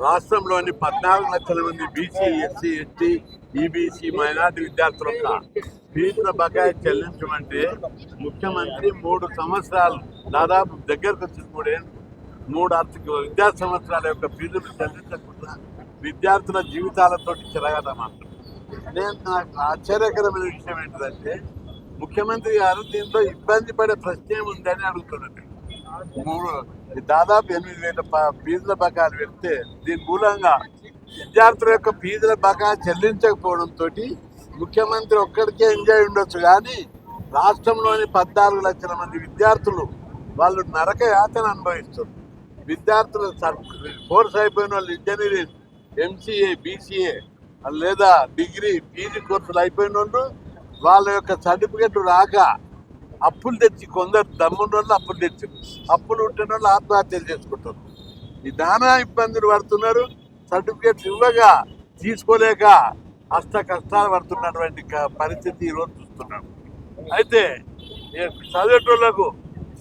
రాష్ట్రంలోని 14 లక్షల మంది BC, SC, ST, EBC, minority విద్యార్థుల యొక్క ఫీజుల బకాయి చెల్లించమంటే ముఖ్యమంత్రి 3 సంవత్సరాలు దాదాపు దగ్గరకు వచ్చిన 3 ఆర్థిక విద్యా సంవత్సరాల యొక్క ఫీజులు చెల్లించకుండా విద్యార్థుల జీవితాలతో చెలగాటమాడుతున్నారు. నాకు ఆశ్చర్యకరమైన విషయం ఏంటంటే ముఖ్యమంత్రి గారు దీంట్లో ఇబ్బంది పడే ప్రశ్న ఏముందని అడుగుతున్నారు. దాదాపు 8,000 ఫీజుల బకాయిలు పెడితే దీని మూలంగా విద్యార్థుల యొక్క ఫీజుల బకాయి చెల్లించకపోవడంతో ముఖ్యమంత్రి ఒక్కడికే ఎంజాయ్ ఉండొచ్చు, కానీ రాష్ట్రంలోని 14 లక్షల మంది విద్యార్థులు వాళ్ళు నరక యాతన అనుభవిస్తారు. విద్యార్థులు కోర్స్ అయిపోయిన వాళ్ళు ఇంజనీరింగ్, ఎంసీఏ, బీసీఏ లేదా డిగ్రీ, పీజీ కోర్సులు అయిపోయిన వాళ్ళు వాళ్ళ యొక్క సర్టిఫికెట్ రాక అప్పులు తెచ్చి, కొందరు దమ్మున్న వాళ్ళు అప్పులు తెచ్చి, అప్పులు ఉంటున్న వాళ్ళు ఆత్మహత్యలు చేసుకుంటారు. ఈ నానా ఇబ్బందులు పడుతున్నారు. సర్టిఫికెట్స్ ఇవ్వగా తీసుకోలేక కష్టాలు పడుతున్నటువంటి పరిస్థితి ఈరోజు చూస్తున్నాం. అయితే చదివేటోళ్లకు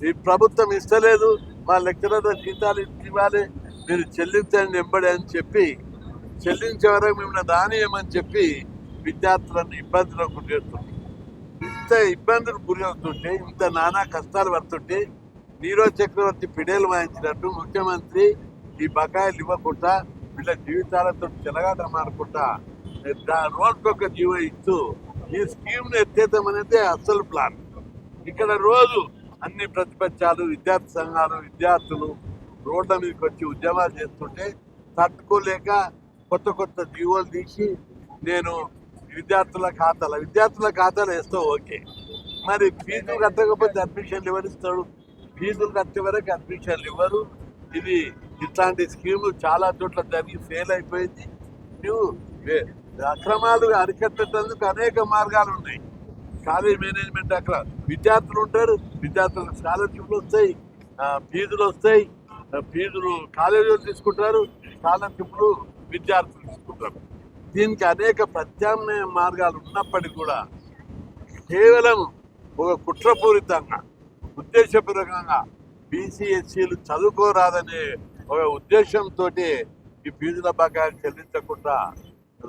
ఈ ప్రభుత్వం ఇస్తలేదు, మా లెక్చరర్ జీతాలు ఇవ్వాలి, మీరు చెల్లించండి ఎంబడి అని చెప్పి చెల్లించే వరకు మిమ్మల్ని రానియమని చెప్పి విద్యార్థులను ఇబ్బందులకు గురి చేస్తున్నారు. ఇంత ఇబ్బందులు గురి అవుతుంటే, ఇంత నానా కష్టాలు పడుతుంటే నీరజ్ చక్రవర్తి పిడేలు వాయించినట్టు ముఖ్యమంత్రి ఈ బకాయిలు ఇవ్వకుండా వీళ్ళ జీవితాలతో చెలగాటమాడకుండా రోజుకొక జీవో ఇస్తూ ఈ స్కీమ్ను ఎత్తేద్దామనేది అసలు ప్లాన్. ఇక్కడ రోజు అన్ని ప్రతిపక్షాలు, విద్యార్థి సంఘాలు, విద్యార్థులు రోడ్ల మీదకి వచ్చి ఉద్యమాలు చేస్తుంటే తట్టుకోలేక కొత్త జీవోలు తీసి నేను విద్యార్థుల ఖాతాలు వేస్తే ఓకే, మరి ఫీజులు కట్టకపోతే అడ్మిషన్లు ఎవరిస్తాడు? ఫీజులు కట్టే వరకు అడ్మిషన్లు ఇవ్వరు. ఇది ఇట్లాంటి స్కీములు చాలా చోట్ల జరిగి ఫెయిల్ అయిపోయింది. నువ్వు అక్రమాలు అరికట్టేందుకు అనేక మార్గాలు ఉన్నాయి. కాలేజ్ మేనేజ్మెంట్ అక్కడ విద్యార్థులు ఉంటారు, విద్యార్థులకు స్కాలర్షిప్లు వస్తాయి, ఫీజులు వస్తాయి, ఫీజులు కాలేజీలు తీసుకుంటారు, స్కాలర్షిప్లు విద్యార్థులు తీసుకుంటారు. దీనికి అనేక ప్రత్యామ్నాయ మార్గాలు ఉన్నప్పటికీ కూడా కేవలం ఒక కుట్రపూరితంగా, ఉద్దేశపూర్వకంగా బీసీ, ఎస్సీలు చదువుకోరాదనే ఒక ఉద్దేశంతో ఈ ఫీజుల బకాయిలు చెల్లించకుండా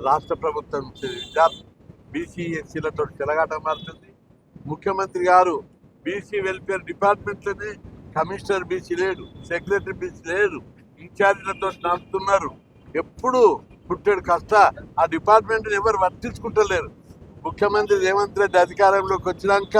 రాష్ట్ర ప్రభుత్వం బీసీ, ఎస్సీలతో చెలగాట మారుతుంది. ముఖ్యమంత్రి గారు బీసీ వెల్ఫేర్ డిపార్ట్మెంట్లోనే కమిషనర్ బీసీ లేడు, సెక్రటరీ బీసీ లేడు, ఇన్ఛార్జీలతో నడుపుతున్నారు. ఎప్పుడు పుట్టాడు కష్ట ఆ డిపార్ట్మెంట్ని ఎవరు వర్తించుకుంటలేరు. ముఖ్యమంత్రి రేవంత్ రెడ్డి అధికారంలోకి వచ్చినాక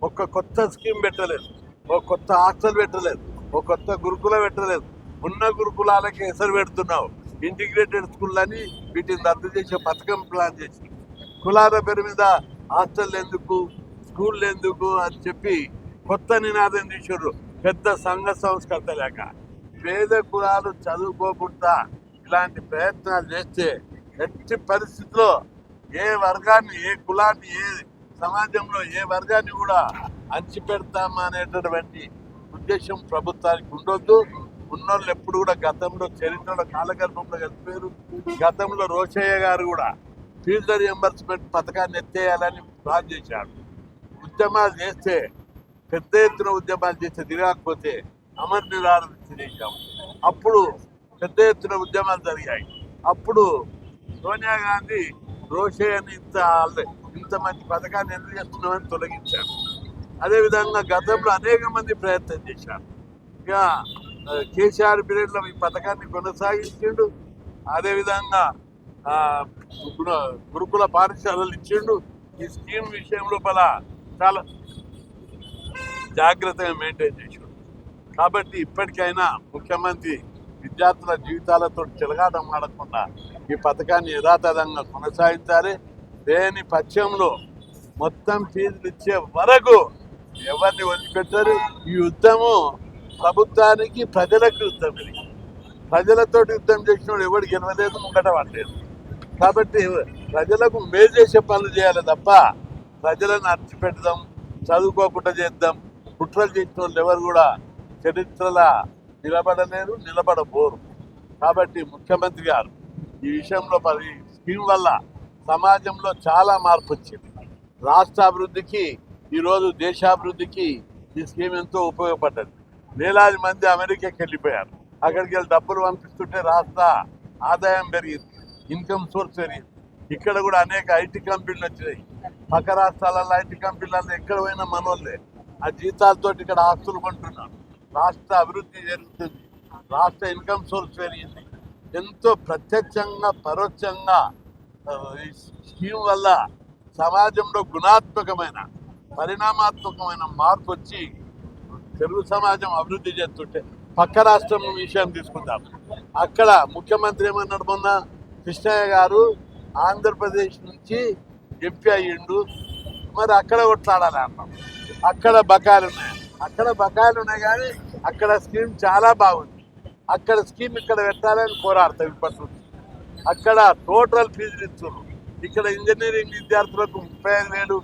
ఒక కొత్త స్కీమ్ పెట్టలేదు, ఒక కొత్త హాస్టల్ పెట్టలేదు, ఒక కొత్త గురుకులం పెట్టలేదు. ఉన్న గురుకులాలకి ఎసరు పెడుతున్నావు. ఇంటిగ్రేటెడ్ స్కూల్ అని వీటిని రద్దు చేసే పథకం ప్లాన్ చేసి కులాల పేరు మీద హాస్టల్ ఎందుకు, స్కూల్ ఎందుకు అని చెప్పి కొత్త నినాదం తీసారు. పెద్ద సంఘ సంస్కర్త లేక పేద కులాలు చదువుకోకుండా ఇలాంటి ప్రయత్నాలు చేస్తే ఎట్టి పరిస్థితుల్లో ఏ వర్గాన్ని, ఏ కులాన్ని, ఏ సమాజంలో ఏ వర్గాన్ని కూడా అణచిపెడతామా అనేటటువంటి ఉద్దేశం ప్రభుత్వానికి ఉండొద్దు. ఉన్నోళ్ళు ఎప్పుడు కూడా గతంలో చరిత్రలో కాలగర్భంలో కలిపారు. గతంలో రోషయ్య గారు కూడా ఫీజు రియంబర్స్మెంట్ పథకాన్ని ఎత్తేయాలని ప్లాన్ చేశాడు. ఉద్యమాలు చేస్తే పెద్ద ఎత్తున ఉద్యమాలు చేస్తే తిరగకపోతే అమర్ నిరాహార చేశాం. అప్పుడు పెద్ద ఎత్తున ఉద్యమాలు జరిగాయి. అప్పుడు సోనియా గాంధీ రోషయ్యని ఇంత మంచి పథకాన్ని ఎందుకు చేస్తున్నామని తొలగించారు. అదేవిధంగా గతంలో అనేక మంది ప్రయత్నం చేశారు. ఇక కేసీఆర్ పీరియడ్లో ఈ పథకాన్ని కొనసాగించిండు. అదేవిధంగా గురుకుల పాఠశాలలు ఇచ్చిండు. ఈ స్కీమ్ విషయంలో చాలా జాగ్రత్తగా మెయింటైన్ చేసిండు. కాబట్టి ఇప్పటికైనా ముఖ్యమంత్రి విద్యార్థుల జీవితాలతో చెలగాటం ఆడకుండా ఈ పథకాన్ని యథాతథంగా కొనసాగించాలి. లేని పక్షంలో మొత్తం ఫీజులు ఇచ్చే వరకు ఎవరిని వదిలిపెట్టారు. ఈ యుద్ధము ప్రభుత్వానికి, ప్రజలకు యుద్ధం. ఇది ప్రజలతో యుద్ధం చేసిన వాడు ఎవరు గెలవలేదు, ముంగట పడలేదు. కాబట్టి ప్రజలకు మేలు చేసే పనులు చేయాలి తప్ప ప్రజలను అర్చిపెడదాం, చదువుకోకుండా చేద్దాం, కుట్రలు చేసిన వాళ్ళు ఎవరు కూడా చరిత్రలా నిలబడలేరు, నిలబడబోరు. కాబట్టి ముఖ్యమంత్రి గారు ఈ విషయంలో స్కీమ్ వల్ల సమాజంలో చాలా మార్పు వచ్చింది. రాష్ట్ర అభివృద్ధికి, ఈరోజు దేశాభివృద్ధికి ఈ స్కీమ్ ఎంతో ఉపయోగపడ్డది. వేలాది మంది అమెరికాకి వెళ్ళిపోయారు. అక్కడికి వెళ్ళి డబ్బులు పంపిస్తుంటే రాష్ట్ర ఆదాయం పెరిగింది, ఇన్కమ్ సోర్స్ పెరిగింది. ఇక్కడ కూడా అనేక ఐటీ కంపెనీలు వచ్చినాయి. పక్క రాష్ట్రాలలో ఐటీ కంపెనీలలో ఎక్కడ పోయినా మనోళ్ళే. ఆ జీతాలతో ఇక్కడ ఆస్తులు కొంటున్నారు. రాష్ట్ర అభివృద్ధి జరుగుతుంది, రాష్ట్ర ఇన్కమ్ సోర్స్ పెరిగింది. ఎంతో ప్రత్యక్షంగా పరోక్షంగా ఈ స్కీమ్ వల్ల సమాజంలో గుణాత్మకమైన పరిణామాత్మకమైన మార్పు వచ్చి తెలుగు సమాజం అభివృద్ధి చేస్తుంటే పక్క రాష్ట్రం విషయం తీసుకుందాం. అక్కడ ముఖ్యమంత్రి ఏమన్నాడు మొన్న, కృష్ణయ్య గారు ఆంధ్రప్రదేశ్ నుంచి ఎంపీ అయ్యిండు, మరి అక్కడ కొట్లాడాలి అన్నాం. అక్కడ బకాయిలు ఉన్నాయి కానీ అక్కడ స్కీమ్ చాలా బాగుంది. అక్కడ స్కీమ్ ఇక్కడ పెట్టాలని పోరాడతాం ఇప్పటి నుంచి. అక్కడ టోటల్ ఫీజులు ఇస్తున్నారు. ఇక్కడ ఇంజనీరింగ్ విద్యార్థులకు 35,000,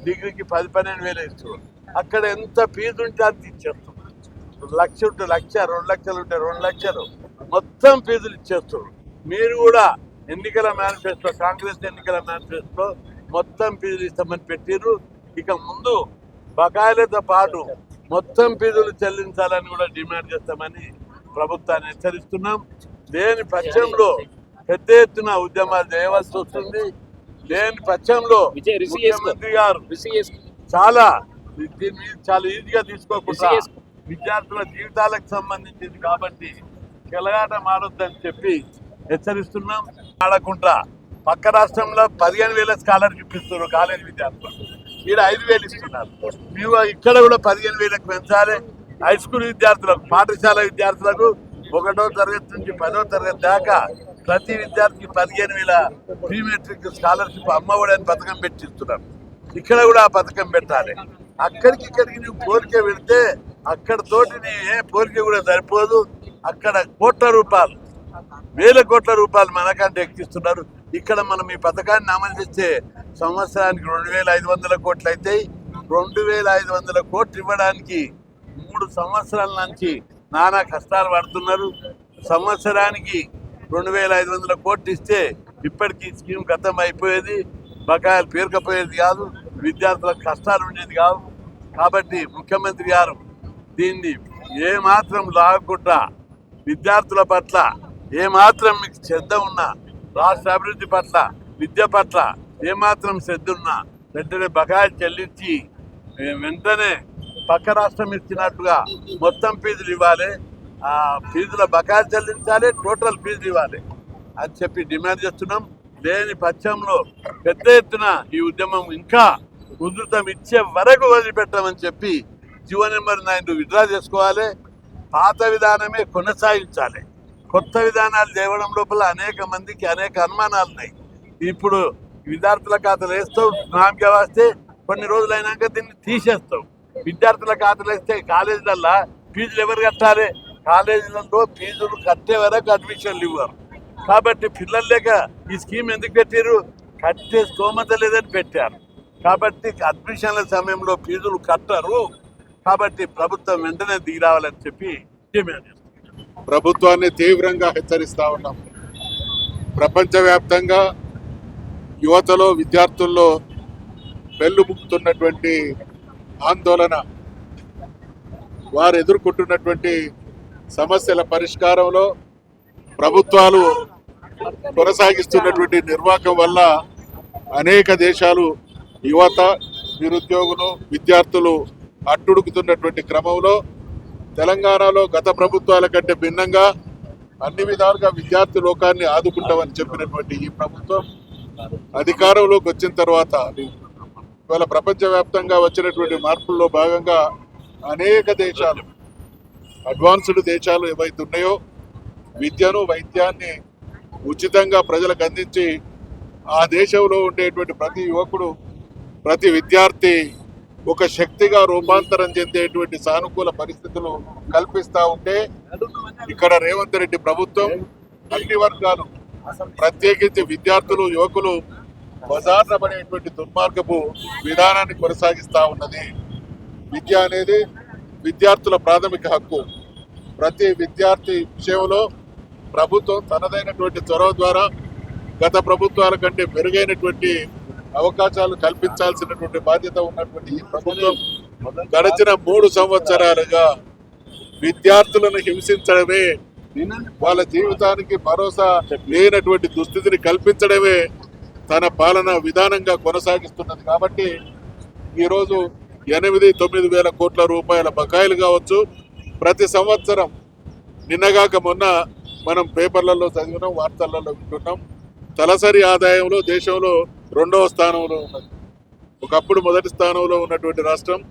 డిగ్రీకి 10-12,000 ఇస్తున్నారు. అక్కడ ఎంత ఫీజు ఉంటే అంత ఇచ్చేస్తున్నారు. 1,00,000 ఉంటే 1,00,000, 2 లక్షలు ఉంటే 2 లక్షలు మొత్తం ఫీజులు ఇచ్చేస్తున్నారు. మీరు కూడా ఎన్నికల మేనిఫెస్టో, కాంగ్రెస్ ఎన్నికల మేనిఫెస్టో మొత్తం ఫీజులు ఇస్తామని పెట్టిరు. ఇక ముందు బకాయిలతో పాటు మొత్తం ఫీజులు చెల్లించాలని కూడా డిమాండ్ చేస్తామని ప్రభుత్వాన్ని హెచ్చరిస్తున్నాం. లేని పక్షంలో పెద్ద ఎత్తున ఉద్యమాలు చేయవలసి వస్తుంది. లేని పక్షంలో ముఖ్యమంత్రి గారు చాలా ఈజీగా తీసుకోకుండా విద్యార్థుల జీవితాలకు సంబంధించింది కాబట్టి కెలగాట మారొద్దని చెప్పి హెచ్చరిస్తున్నాం. ఆడకుండా పక్క రాష్ట్రంలో 15,000 స్కాలర్షిప్ ఇస్తున్నారు కాలేజ్ విద్యార్థులు, మీరు 5,000 ఇస్తున్నారు. మీరు ఇక్కడ కూడా 15,000కు పెంచాలి. హై స్కూల్ విద్యార్థులకు, పాఠశాల విద్యార్థులకు 1వ తరగతి నుంచి 10వ తరగతి దాకా ప్రతి విద్యార్థికి 15,000 ప్రీ మెట్రిక్ స్కాలర్షిప్ అమ్మఒడి అని పథకం పెట్టిస్తున్నారు. ఇక్కడ కూడా ఆ పథకం పెట్టాలి. అక్కడికి ఇక్కడికి నువ్వు పోలిక పెడితే అక్కడ తోటి నీ ఏ పోలిక కూడా సరిపోదు. అక్కడ కోట్ల రూపాయలు, 1,000 కోట్ల రూపాయలు మనకంటే ఎక్కిస్తున్నారు. ఇక్కడ మనం ఈ పథకాన్ని అమలు చేస్తే సంవత్సరానికి 2,500 కోట్లు అవుతాయి. 2,500 కోట్లు ఇవ్వడానికి 3 సంవత్సరాల నుంచి నానా కష్టాలు పడుతున్నారు. సంవత్సరానికి 2,500 కోట్లు ఇస్తే ఇప్పటికీ స్కీమ్ గతం అయిపోయేది, బకాయిలు పేరుకపోయేది కాదు, విద్యార్థులకు కష్టాలు ఉండేది కాదు. కాబట్టి ముఖ్యమంత్రి గారు దీన్ని ఏమాత్రం లాగకుండా విద్యార్థుల పట్ల ఏమాత్రం మీకు శ్రద్ధ ఉన్నా, రాష్ట్ర అభివృద్ధి పట్ల, విద్య పట్ల ఏమాత్రం శ్రద్ధ ఉన్నా వెంటనే బకాయిలు చెల్లించి వెంటనే పక్క రాష్ట్రం ఇచ్చినట్టుగా మొత్తం ఫీజులు ఇవ్వాలి. ఆ ఫీజుల బకాయిలు చెల్లించాలి, టోటల్ ఫీజులు ఇవ్వాలి అని చెప్పి డిమాండ్ చేస్తున్నాం. లేని పక్షంలో పెద్ద ఎత్తున ఈ ఉద్యమం ఇంకా ఉధృతం ఇచ్చే వరకు వదిలిపెట్టామని చెప్పి జీవో నెంబర్ 9 విత్డ్రా చేసుకోవాలి. పాత విధానమే కొనసాగించాలి. కొత్త విధానాలు చేయడం లోపల అనేక మందికి అనేక అనుమానాలు ఉన్నాయి. ఇప్పుడు విద్యార్థుల ఖాతాలు వేస్తావు, నామకే వస్తే కొన్ని రోజులైనాక దీన్ని తీసేస్తావు. విద్యార్థుల ఖాతాలు వేస్తే కాలేజీలల్లో ఫీజులు ఎవరు కట్టాలి? కాలేజీలలో ఫీజులు కట్టే వరకు అడ్మిషన్లు ఇవ్వరు. కాబట్టి పిల్లలు లేక ఈ స్కీమ్ ఎందుకు పెట్టారు? కట్టే స్తోమత లేదని పెట్టారు. కాబట్టి అడ్మిషన్ల సమయంలో ఫీజులు కట్టరు. కాబట్టి ప్రభుత్వం వెంటనే దిగి రావాలని చెప్పి డిమాండ్ చేస్తారు. ప్రభుత్వాన్ని తీవ్రంగా హెచ్చరిస్తా ఉన్నాం. ప్రపంచవ్యాప్తంగా యువతలో, విద్యార్థుల్లో వెల్లుబుక్కుతున్నటువంటి ఆందోళన, వారు ఎదుర్కొంటున్నటువంటి సమస్యల పరిష్కారంలో ప్రభుత్వాలు కొనసాగిస్తున్నటువంటి నిర్వాహకం వల్ల అనేక దేశాలు యువత, నిరుద్యోగులు, విద్యార్థులు అట్టుడుకుతున్నటువంటి క్రమంలో తెలంగాణలో గత ప్రభుత్వాల కంటే భిన్నంగా అన్ని విధాలుగా విద్యార్థి లోకాన్ని ఆదుకుంటామని చెప్పినటువంటి ఈ ప్రభుత్వం అధికారంలోకి వచ్చిన తర్వాత ఇవాళ ప్రపంచవ్యాప్తంగా వచ్చినటువంటి మార్పుల్లో భాగంగా అనేక దేశాలు, అడ్వాన్స్డ్ దేశాలు ఏవైతే ఉన్నాయో విద్యను, వైద్యాన్ని ఉచితంగా ప్రజలకు అందించి ఆ దేశంలో ఉండేటువంటి ప్రతి యువకుడు, ప్రతి విద్యార్థి ఒక శక్తిగా రూపాంతరం చెందేటువంటి సానుకూల పరిస్థితులు కల్పిస్తూ ఉంటే ఇక్కడ రేవంత్ రెడ్డి ప్రభుత్వం అన్ని వర్గాలు, ప్రత్యేకించి విద్యార్థులు, యువకులు బజార్న పడేటువంటి దుర్మార్గపు విధానాన్ని కొనసాగిస్తూ ఉన్నది. విద్య అనేది విద్యార్థుల ప్రాథమిక హక్కు. ప్రతి విద్యార్థి విషయంలో ప్రభుత్వం తనదైనటువంటి చొరవ ద్వారా గత ప్రభుత్వాల కంటే మెరుగైనటువంటి అవకాశాలు కల్పించాల్సినటువంటి బాధ్యత ఉన్నటువంటి ఈ ప్రభుత్వం గడిచిన 3 సంవత్సరాలుగా విద్యార్థులను హింసించడమే వాళ్ళ జీవితానికి భరోసా లేనటువంటి దుస్థితిని కల్పించడమే తన పాలన విధానంగా కొనసాగిస్తున్నది. కాబట్టి ఈరోజు 8-9 వేల కోట్ల రూపాయల బకాయిలు కావచ్చు, ప్రతి సంవత్సరం నిన్నగాక మొన్న మనం పేపర్లలో చదివినాం, వార్తలలో వింటున్నాం, తలసరి ఆదాయంలో దేశంలో 2వ స్థానంలో ఉన్నది. ఒకప్పుడు మొదటి స్థానంలో ఉన్నటువంటి రాష్ట్రం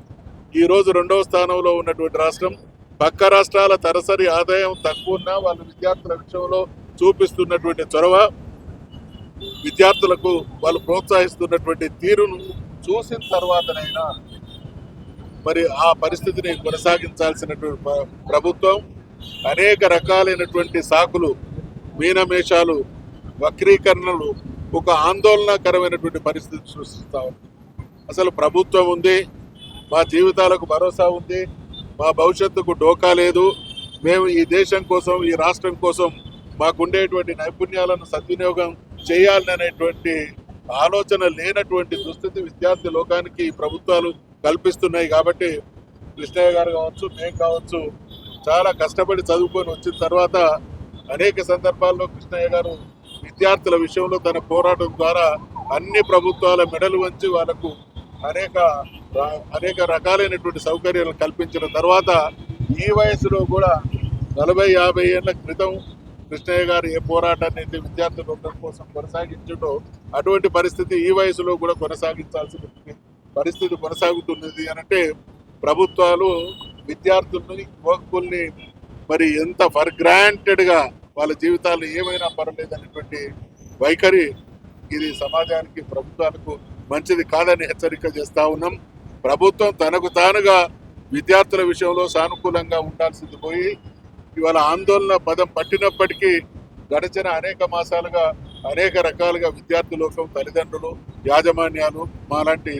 ఈరోజు 2వ స్థానంలో ఉన్నటువంటి రాష్ట్రం. పక్క రాష్ట్రాల తలసరి ఆదాయం తక్కువ ఉన్నా వాళ్ళు విద్యార్థుల విషయంలో చూపిస్తున్నటువంటి చొరవ, విద్యార్థులకు వాళ్ళు ప్రోత్సహిస్తున్నటువంటి తీరును చూసిన తర్వాతనైనా మరి ఆ పరిస్థితిని కొనసాగించాల్సినటువంటి ప్రభుత్వం అనేక రకాలైనటువంటి సాకులు, మీనమేషాలు, వక్రీకరణలు ఒక ఆందోళనకరమైనటువంటి పరిస్థితి సృష్టిస్తా ఉంది. అసలు ప్రభుత్వం ఉంది, మా జీవితాలకు భరోసా ఉంది, మా భవిష్యత్తుకు డోకా లేదు, మేము ఈ దేశం కోసం, ఈ రాష్ట్రం కోసం మాకుండేటువంటి నైపుణ్యాలను సద్వినియోగం చేయాలనేటువంటి ఆలోచన లేనటువంటి దుస్థితి విద్యార్థి లోకానికి ఈ ప్రభుత్వాలు కల్పిస్తున్నాయి. కాబట్టి కృష్ణయ్య గారు కావచ్చు, మేము కావచ్చు, చాలా కష్టపడి చదువుకొని వచ్చిన తర్వాత అనేక సందర్భాల్లో కృష్ణయ్య గారు విద్యార్థుల విషయంలో తన పోరాటం ద్వారా అన్ని ప్రభుత్వాల మెడలు వంచి వాళ్ళకు అనేక రకాలైనటువంటి సౌకర్యాలు కల్పించిన తర్వాత ఈ వయసులో కూడా 40-50 ఏళ్ల క్రితం కృష్ణయ్య గారు ఏ పోరాటాన్ని అయితే విద్యార్థుల కోసం కొనసాగించడో అటువంటి పరిస్థితి ఈ వయసులో కూడా కొనసాగించాల్సిన పరిస్థితి కొనసాగుతున్నది. అంటే ప్రభుత్వాలు విద్యార్థుల్ని, యువకుల్ని మరి ఎంత ఫర్ గ్రాంటెడ్గా వాళ్ళ జీవితాలు ఏమైనా పర్లేదు అనేటువంటి వైఖరి ఇది సమాజానికి, ప్రభుత్వాలకు మంచిది కాదని హెచ్చరిక చేస్తా ఉన్నాం. ప్రభుత్వం తనకు తానుగా విద్యార్థుల విషయంలో సానుకూలంగా ఉండాల్సింది పోయి ఇవాళ ఆందోళన పదం పట్టినప్పటికీ గడిచిన అనేక మాసాలుగా అనేక రకాలుగా విద్యార్థి లోకం, తల్లిదండ్రులు, యాజమాన్యాలు, మాలాంటి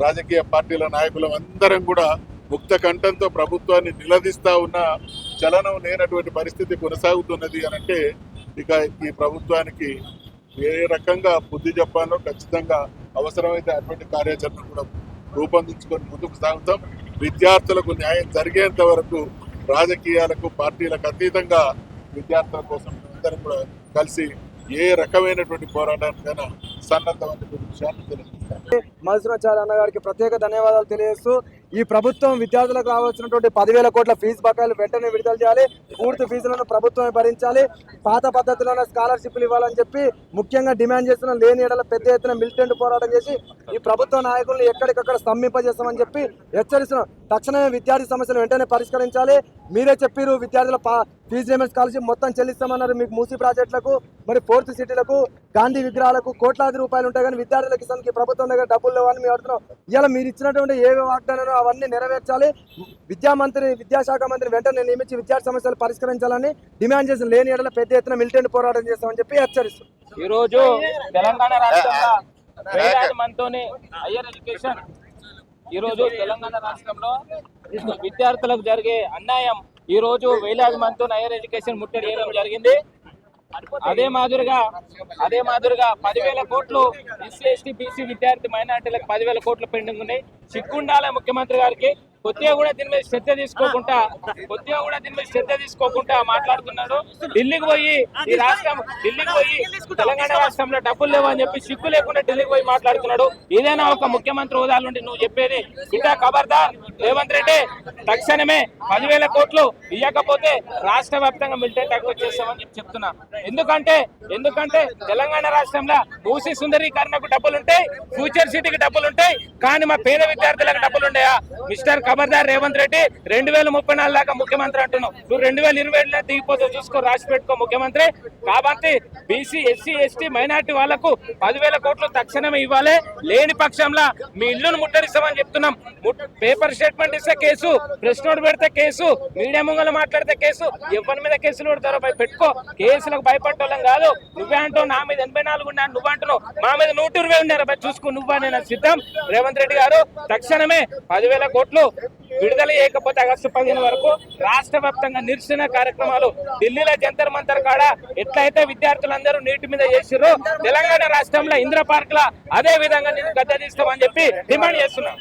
రాజకీయ పార్టీల నాయకులు అందరం కూడా ముక్త కంఠంతో ప్రభుత్వాన్ని నిలదీస్తా ఉన్న చలనం లేనటువంటి పరిస్థితి కొనసాగుతున్నది అని అంటే ఇక ఈ ప్రభుత్వానికి ఏ రకంగా బుద్ధి చెప్పాలో ఖచ్చితంగా అవసరమైతే అటువంటి కార్యాచరణ కూడా రూపొందించుకొని ముందుకు సాగుతాం. విద్యార్థులకు న్యాయం జరిగేంత వరకు రాజకీయాలకు, పార్టీలకు అతీతంగా విద్యార్థుల కోసం అందరం కూడా కలిసి ఏ రకమైనటువంటి పోరాటానికైనా సన్నద్ధమైనటువంటి విషయాన్ని తెలియజేస్తాం. మధుసూదనాచారి అన్న గారికి ప్రత్యేక ధన్యవాదాలు తెలియజేస్తూ ఈ ప్రభుత్వం విద్యార్థులకు రావాల్సినటువంటి 10,000 కోట్ల ఫీజు బకాయిలు వెంటనే విడుదల చేయాలి, పూర్తి ఫీజులను ప్రభుత్వమే భరించాలి, పాత పద్ధతిలోనే స్కాలర్షిప్లు ఇవ్వాలని చెప్పి ముఖ్యంగా డిమాండ్ చేస్తున్న, లేని ఏడల పెద్ద ఎత్తున మిలిటెంట్ పోరాటం చేసి ఈ ప్రభుత్వ నాయకులను ఎక్కడికక్కడ స్తంభింపజేస్తామని చెప్పి హెచ్చరిస్తున్నాం. తక్షణమే విద్యార్థి సమస్యలు వెంటనే పరిష్కరించాలి. మీరే చెప్పారు విద్యార్థుల ఫీజు రిమెంట్ స్కాలర్షిప్ మొత్తం చెల్లిస్తామన్నారు. మీకు మూసీ ప్రాజెక్టులకు, మరి 4th సిటీలకు, గాంధీ విగ్రహాలకు కోట్లాది రూపాయలు ఉంటాయి, కానీ విద్యార్థులకు ఇస్తానికి ప్రభుత్వం దగ్గర డబ్బులు లేవని మేము అడుగుతున్నాం. ఇలా మీరు ఇచ్చినటువంటి ఏవే వాగ్దానాలు అవన్నీ నెరవేర్చాలి. విద్యాశాఖ మంత్రిని వెంటనే నియమించి విద్యార్థి సమస్యలు పరిష్కరించాలని డిమాండ్ చేసిన, లేని ఏడల పెద్ద ఎత్తున మిలిటెంట్ పోరాటం చేస్తామని చెప్పి హెచ్చరిస్తాం. ఈ రోజు తెలంగాణ రాష్ట్రంలో వేలాది మందితోని హైయర్ ఎడ్యుకేషన్, ఈ రోజు తెలంగాణ రాష్ట్రంలో విద్యార్థులకు జరిగే అన్యాయం, ఈ రోజు వేలాది మందితో హైయర్ ఎడ్యుకేషన్ ముట్టడి చేయడం జరిగింది. అదే మాదిరిగా 10,000 కోట్లు ఎస్సీ, ఎస్టీ, బీసీ విద్యార్థి మైనార్టీలకు 10,000 కోట్లు పెండింగ్ ఉన్నాయి. సిగ్గుండాలే ముఖ్యమంత్రి గారికి. కొద్దిగా కూడా దీని మీద శ్రద్ధ తీసుకోకుండా మాట్లాడుతున్నాడు. ఢిల్లీకి పోయి తెలంగాణ రాష్ట్రంలో డబ్బులు లేవు అని చెప్పి సిగ్గు లేకుండా ఢిల్లీకి పోయి మాట్లాడుతున్నాడు. ఇదేనా ఒక ముఖ్యమంత్రి హోదా నుండి నువ్వు చెప్పేది? బిడ్డ ఖబర్దార్ రేవంత్ రెడ్డి, తక్షణమే 10,000 కోట్లు ఇవ్వకపోతే రాష్ట్ర వ్యాప్తంగా మిలిటెంట్ అటాక్ చేస్తామని చెప్పి చెప్తున్నా. ఎందుకంటే తెలంగాణ రాష్ట్రంలో మూసీ సుందరీకరణకు డబ్బులుంటాయి, ఫ్యూచర్ సిటీకి డబ్బులుంటాయి, కానీ మా పేద విద్యార్థులకు డబ్బులు ఉండయా? మిస్టర్ ఖబర్దార్ రేవంత్ రెడ్డి, 2034 దాకా ముఖ్యమంత్రి అంటున్నావు. నువ్వు 2027 దిగిపోతే చూసుకో, రాసి పెట్టుకో ముఖ్యమంత్రి. కాబట్టి బీసీ, ఎస్సీ, ఎస్టీ, మైనార్టీ వాళ్లకు 10,000 కోట్లు తక్షణమే ఇవ్వాలి. లేని పక్షంలో మీ ఇల్లును ముట్టడిస్తామని చెప్తున్నాం. పేపర్ స్టేట్మెంట్ ఇస్తే కేసు, ప్రెస్ నోట్ పెడితే కేసు, మీడియా ముంగలు మాట్లాడితే కేసు, ఎవరి మీద కేసులు పెడతారో పెట్టుకో. కేసులకు భయపడటం కాదు. నువ్వే అంటావు నా మీద 84 ఉన్నా, నువ్వు అంటున్నావు మా మీద 120 ఉన్నారు. చూసుకో, నువ్వా నేను సిద్ధం. రేవంత్ రెడ్డి గారు తక్షణమే 10,000 కోట్లు విడుదల చేయకపోతే ఆగస్టు 15 వరకు రాష్ట్ర వ్యాప్తంగా నిరసన కార్యక్రమాలు, ఢిల్లీలో జంతర్ మంతర్ కాడ ఎట్లయితే విద్యార్థులందరూ నీటి మీద చేసిర్రో తెలంగాణ రాష్ట్రంలో ఇంద్ర పార్క్ లా అదే విధంగా నేను గద్దె తీస్తామని చెప్పి డిమాండ్ చేస్తున్నాం.